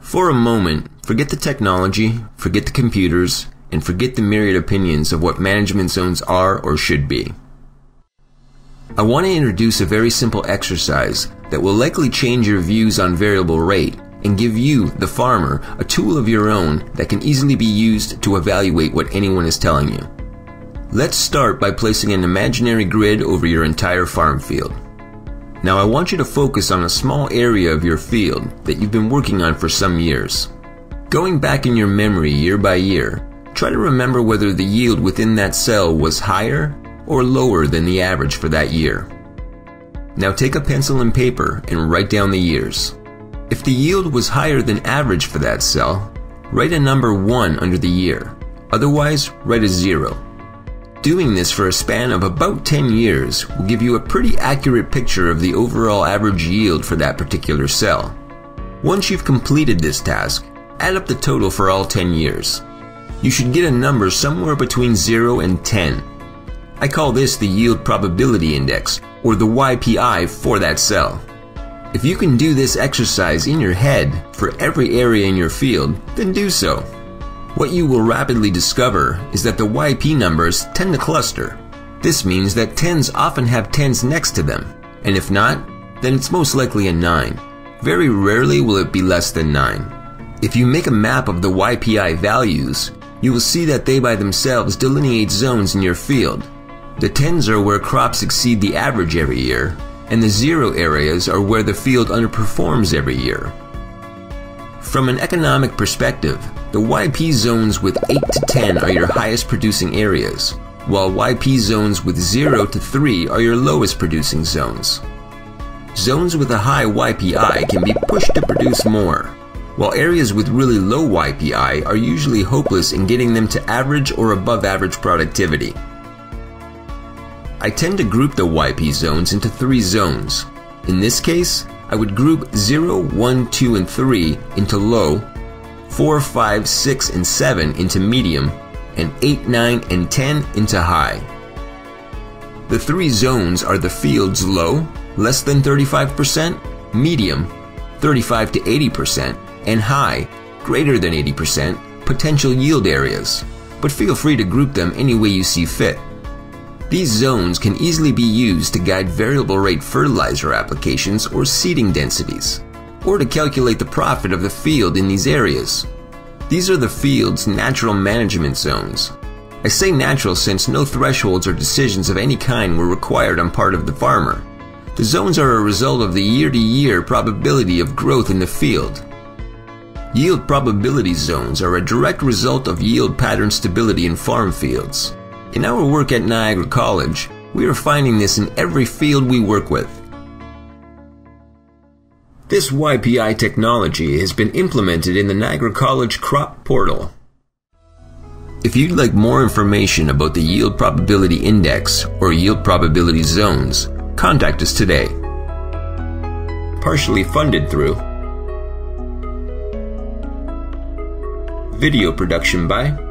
For a moment, forget the technology, forget the computers, and forget the myriad opinions of what management zones are or should be. I want to introduce a very simple exercise that will likely change your views on variable rate and give you, the farmer, a tool of your own that can easily be used to evaluate what anyone is telling you. Let's start by placing an imaginary grid over your entire farm field. Now I want you to focus on a small area of your field that you've been working on for some years. Going back in your memory year by year, try to remember whether the yield within that cell was higher or lower than the average for that year. Now take a pencil and paper and write down the years. If the yield was higher than average for that cell, write a number 1 under the year. Otherwise, write a 0. Doing this for a span of about 10 years will give you a pretty accurate picture of the overall average yield for that particular cell. Once you've completed this task, add up the total for all 10 years. You should get a number somewhere between 0 and 10. I call this the Yield Probability Index, or the YPI for that cell. If you can do this exercise in your head for every area in your field, then do so. What you will rapidly discover is that the YP numbers tend to cluster. This means that 10s often have 10s next to them, and if not, then it's most likely a 9. Very rarely will it be less than 9. If you make a map of the YPI values, you will see that they by themselves delineate zones in your field. The 10s are where crops exceed the average every year, and the 0 areas are where the field underperforms every year. From an economic perspective, the YP zones with 8 to 10 are your highest producing areas, while YP zones with 0 to 3 are your lowest producing zones. Zones with a high YPI can be pushed to produce more, while areas with really low YPI are usually hopeless in getting them to average or above average productivity. I tend to group the YP zones into 3 zones. In this case, I would group 0, 1, 2, and 3 into low, 4, 5, 6, and 7 into medium, and 8, 9, and 10 into high. The 3 zones are the field's low, less than 35%, medium, 35 to 80%, and high, greater than 80%, potential yield areas, but feel free to group them any way you see fit. These zones can easily be used to guide variable rate fertilizer applications or seeding densities, or to calculate the profit of the field in these areas. These are the field's natural management zones. I say natural since no thresholds or decisions of any kind were required on part of the farmer. The zones are a result of the year-to-year probability of growth in the field. Yield probability zones are a direct result of yield pattern stability in farm fields. In our work at Niagara College, we are finding this in every field we work with. This YPI technology has been implemented in the Niagara College Crop Portal. If you'd like more information about the Yield Probability Index or Yield Probability Zones, contact us today. Partially funded through video production by